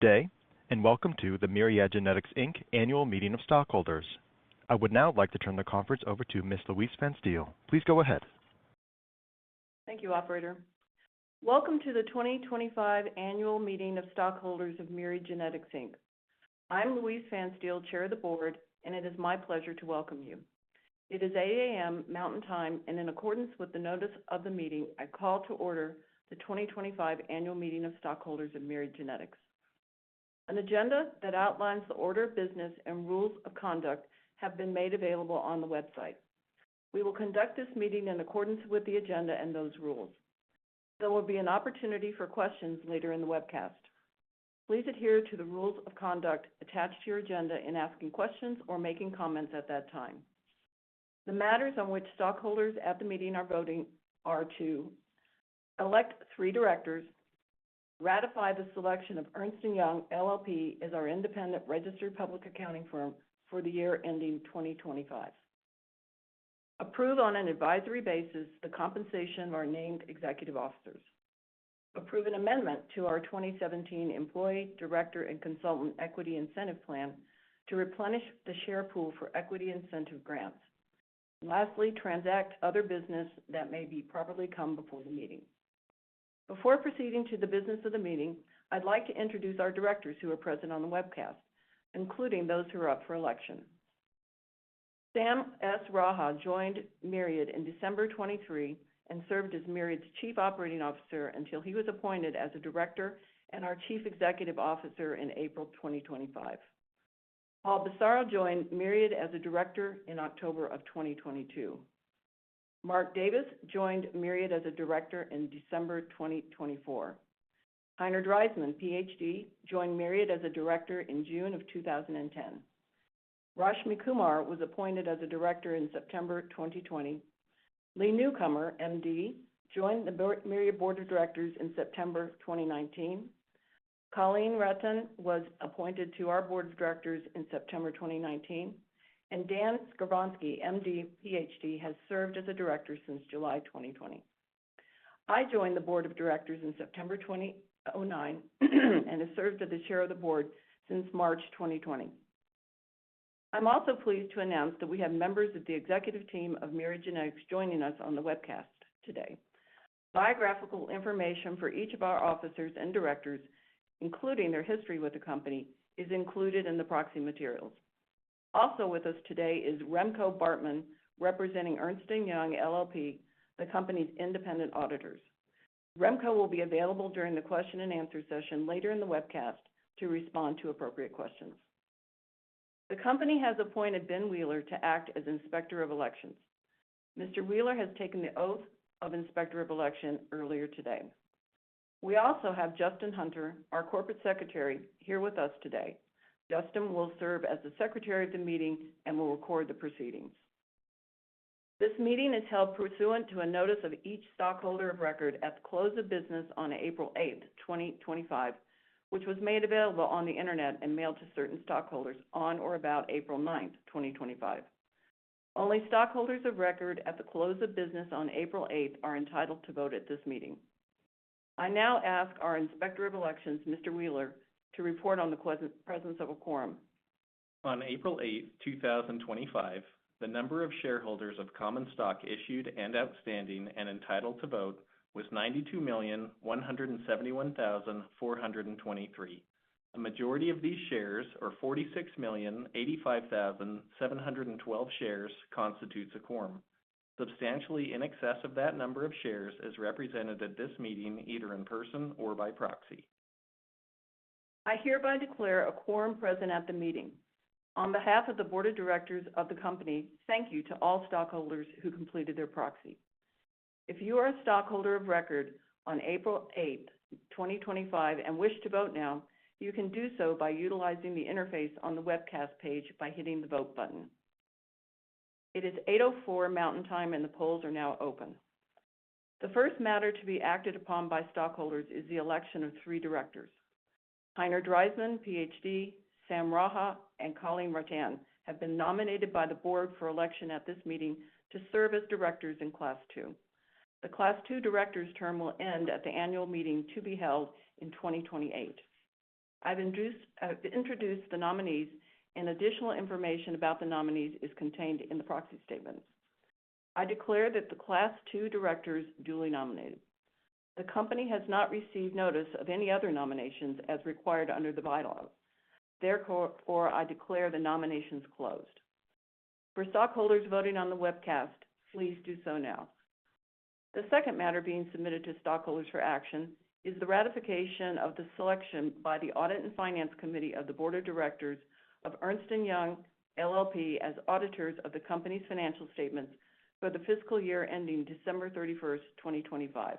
Day, and welcome to the Myriad Genetics, Inc. Annual Meeting of Stockholders. I would now like to turn the conference over to Ms. Louise Phanstiel. Please go ahead. Thank you, Operator. Welcome to the 2025 Annual Meeting of Stockholders of Myriad Genetics, Inc. I'm Louise Phanstiel, Chair of the Board, and it is my pleasure to welcome you. It is 8 a.m. Mountain Time, and in accordance with the notice of the meeting, I call to order the 2025 Annual Meeting of Stockholders of Myriad Genetics. An agenda that outlines the order of business and rules of conduct have been made available on the website. We will conduct this meeting in accordance with the agenda and those rules. There will be an opportunity for questions later in the webcast. Please adhere to the rules of conduct attached to your agenda in asking questions or making comments at that time. The matters on which stockholders at the meeting are voting are to elect 3 directors, ratify the selection of Ernst & Young LLP as our independent registered public accounting firm for the year ending 2025. Approve on an advisory basis the compensation of our named executive officers. Approve an amendment to our 2017 Employee, Director, and Consultant Equity Incentive Plan to replenish the share pool for equity incentive grants. And lastly, transact other business that may be properly come before the meeting. Before proceeding to the business of the meeting, I'd like to introduce our directors who are present on the webcast, including those who are up for election. Sam S. Raha joined Myriad in December 23 and served as Myriad's Chief Operating Officer until he was appointed as a director and our Chief Executive Officer in April 2025. Paul Bissaro joined Myriad as a director in October of 2022. Mark Davis joined Myriad as a director in December 2024. Heiner Dreisman, Ph.D., joined Myriad as a director in June of 2010. Rashmi Kumar was appointed as a director in September 2020. Lee Newcomer, M.D., joined the Myriad Board of Directors in September 2019. Colleen Rutten was appointed to our Board of Directors in September 2019. And Dan Skowronski, M.D., Ph.D., has served as a director since July 2020. I joined the Board of Directors in September 2009 and have served as the Chair of the Board since March 2020. I'm also pleased to announce that we have members of the executive team of Myriad Genetics joining us on the webcast today. Biographical information for each of our officers and directors, including their history with the company, is included in the proxy materials. Also with us today is Remco Bartman, representing Ernst & Young LLP, the company's independent auditors. Remco will be available during the question and answer session later in the webcast to respond to appropriate questions. The company has appointed Ben Wheeler to act as Inspector of Elections. Mr. Wheeler has taken the oath of Inspector of Election earlier today. We also have Justin Hunter, our Corporate Secretary, here with us today. Justin will serve as the Secretary of the meeting and will record the proceedings. This meeting is held pursuant to a notice of each stockholder of record at the close of business on April 8, 2025, which was made available on the Internet and mailed to certain stockholders on or about April 9, 2025. Only stockholders of record at the close of business on April 8 are entitled to vote at this meeting. I now ask our Inspector of Elections, Mr. Wheeler, to report on the presence of a quorum. On April 8, 2025, the number of shareholders of common stock issued and outstanding and entitled to vote was 92,171,423. A majority of these shares, or 46,085,712 shares, constitutes a quorum. Substantially in excess of that number of shares is represented at this meeting either in person or by proxy. I hereby declare a quorum present at the meeting. On behalf of the Board of Directors of the company, thank you to all stockholders who completed their proxy. If you are a stockholder of record on April 8, 2025, and wish to vote now, you can do so by utilizing the interface on the webcast page by hitting the vote button. It is 8:04 Mountain Time and the polls are now open. The first matter to be acted upon by stockholders is the election of 3 directors. Heiner Dreisman, Ph.D., Sam Raha, and Colleen Rutten have been nominated by the board for election at this meeting to serve as directors in Class 2. The Class 2 directors' term will end at the annual meeting to be held in 2028. I've introduced the nominees, and additional information about the nominees is contained in the proxy statement. I declare that the Class 2 directors duly nominated. The company has not received notice of any other nominations as required under the bylaws. Therefore, I declare the nominations closed. For stockholders voting on the webcast, please do so now. The second matter being submitted to stockholders for action is the ratification of the selection by the Audit and Finance Committee of the Board of Directors of Ernst & Young LLP as auditors of the company's financial statements for the fiscal year ending December 31st, 2025.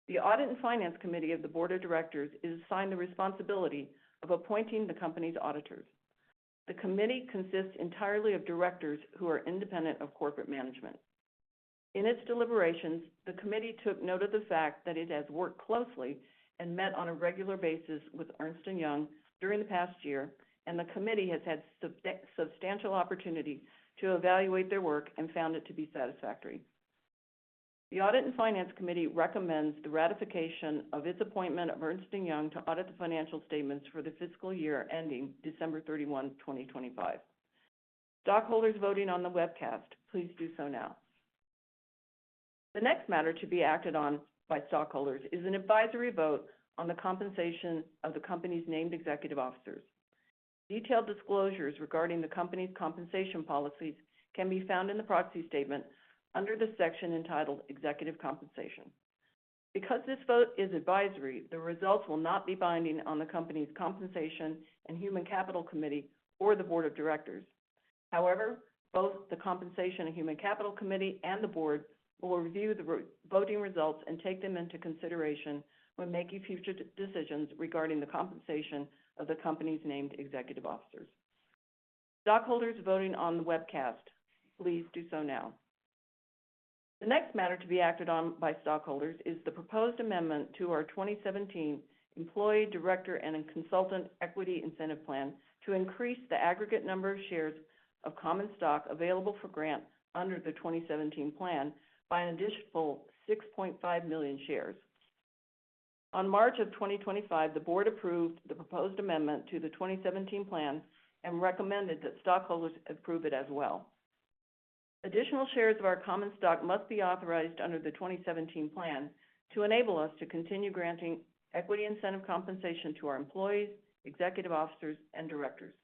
The Audit and Finance Committee of the Board of Directors is assigned the responsibility of appointing the company's auditors. The committee consists entirely of directors who are independent of corporate management. In its deliberations, the committee took note of the fact that it has worked closely and met on a regular basis with Ernst & Young during the past year, and the committee has had substantial opportunity to evaluate their work and found it to be satisfactory. The Audit and Finance Committee recommends the ratification of its appointment of Ernst & Young to audit the financial statements for the fiscal year ending December 31, 2025. Stockholders voting on the webcast, please do so now. The next matter to be acted on by stockholders is an advisory vote on the compensation of the company's named executive officers. Detailed disclosures regarding the company's compensation policies can be found in the proxy statement under the section entitled Executive Compensation. Because this vote is advisory, the results will not be binding on the company's Compensation and Human Capital Committee or the Board of Directors. However, both the Compensation and Human Capital Committee and the Board will review the voting results and take them into consideration when making future decisions regarding the compensation of the company's named executive officers. Stockholders voting on the webcast, please do so now. The next matter to be acted on by stockholders is the proposed amendment to our 2017 Employee, Director, and Consultant Equity Incentive Plan to increase the aggregate number of shares of common stock available for grant under the 2017 plan by an additional 6.5 million shares. On March of 2025, the Board approved the proposed amendment to the 2017 plan and recommended that stockholders approve it as well. Additional shares of our common stock must be authorized under the 2017 plan to enable us to continue granting equity incentive compensation to our employees, executive officers, and directors.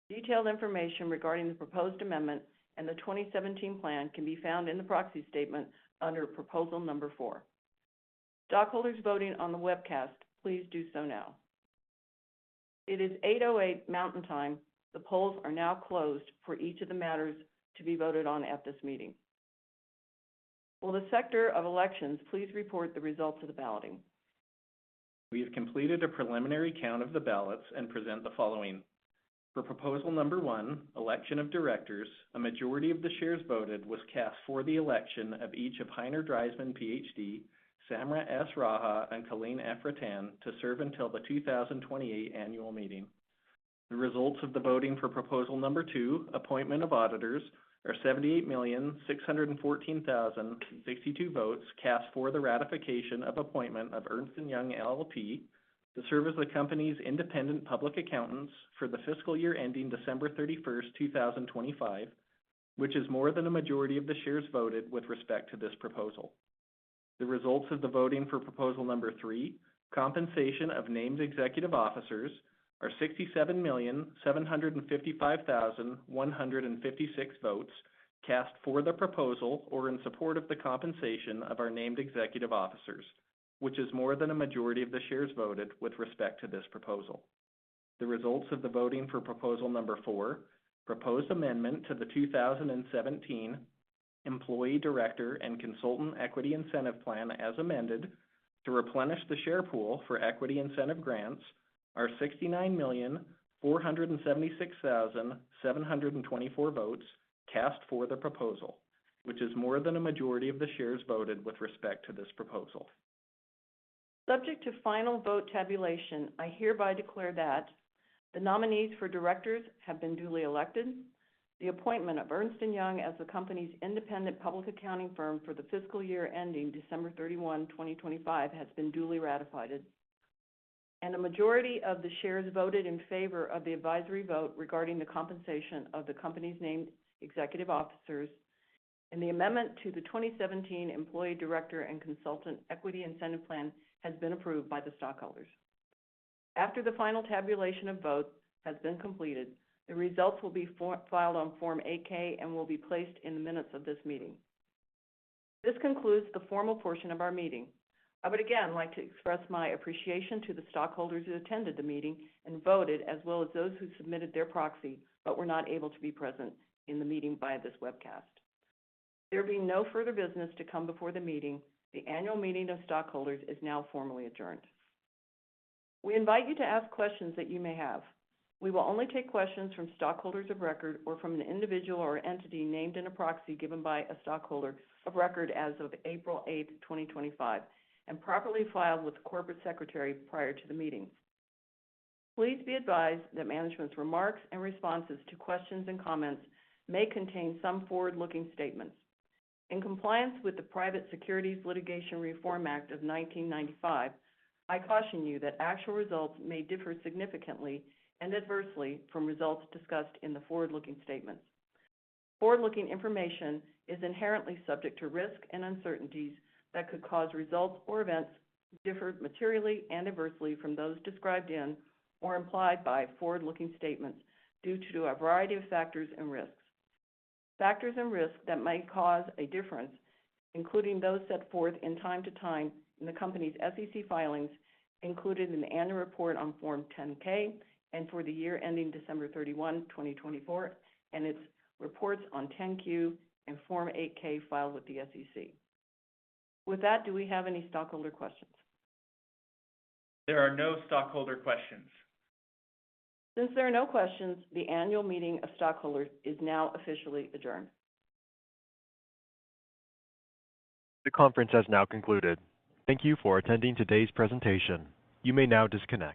Detailed information regarding the proposed amendment and the 2017 plan can be found in the proxy statement under Proposal Number 4. Stockholders voting on the webcast, please do so now. It is 8:08 Mountain Time. The polls are now closed for each of the matters to be voted on at this meeting. Will the Secretary of Elections please report the results of the balloting? We have completed a preliminary count of the ballots and present the following. For Proposal Number 1, Election of Directors, a majority of the shares voted was cast for the election of each of Heiner Dreisman, Ph.D., Samra S. Raha, and Colleen F. Rattan to serve until the 2028 annual meeting. The results of the voting for Proposal Number 2, Appointment of Auditors, are 78,614,062 votes cast for the ratification of appointment of Ernst & Young LLP to serve as the company's independent public accountants for the fiscal year ending December 31st, 2025, which is more than a majority of the shares voted with respect to this proposal. The results of the voting for Proposal Number 3, Compensation of Named Executive Officers, are 67,755,156 votes cast for the proposal or in support of the compensation of our named executive officers, which is more than a majority of the shares voted with respect to this proposal. The results of the voting for Proposal Number 4, Proposed Amendment to the 2017 Employee, Director, and Consultant Equity Incentive Plan as amended to replenish the share pool for equity incentive grants, are 69,476,724 votes cast for the proposal, which is more than a majority of the shares voted with respect to this proposal. Subject to final vote tabulation, I hereby declare that the nominees for directors have been duly elected, the appointment of Ernst & Young as the company's independent public accounting firm for the fiscal year ending December 31, 2025 has been duly ratified, and a majority of the shares voted in favor of the advisory vote regarding the compensation of the company's named executive officers, and the amendment to the 2017 Employee Director and Consultant Equity Incentive Plan has been approved by the stockholders. After the final tabulation of votes has been completed, the results will be filed on Form 8-K and will be placed in the minutes of this meeting. This concludes the formal portion of our meeting. I would again like to express my appreciation to the stockholders who attended the meeting and voted, as well as those who submitted their proxy but were not able to be present in the meeting via this webcast. There being no further business to come before the meeting, the annual meeting of stockholders is now formally adjourned. We invite you to ask questions that you may have. We will only take questions from stockholders of record or from an individual or entity named in a proxy given by a stockholder of record as of April 8, 2025, and properly filed with the Corporate Secretary prior to the meeting. Please be advised that management's remarks and responses to questions and comments may contain some forward-looking statements. In compliance with the Private Securities Litigation Reform Act of 1995, I caution you that actual results may differ significantly and adversely from results discussed in the forward-looking statements. Forward-looking information is inherently subject to risk and uncertainties that could cause results or events to differ materially and adversely from those described in or implied by forward-looking statements due to a variety of factors and risks. Factors and risks that may cause a difference, including those set forth in time to time in the company's SEC filings, included in the annual report on Form 10-K and for the year ending December 31, 2024, and its reports on 10-Q and Form 8-K filed with the SEC. With that, do we have any stockholder questions? There are no stockholder questions. Since there are no questions, the annual meeting of stockholders is now officially adjourned. The conference has now concluded. Thank you for attending today's presentation. You may now disconnect.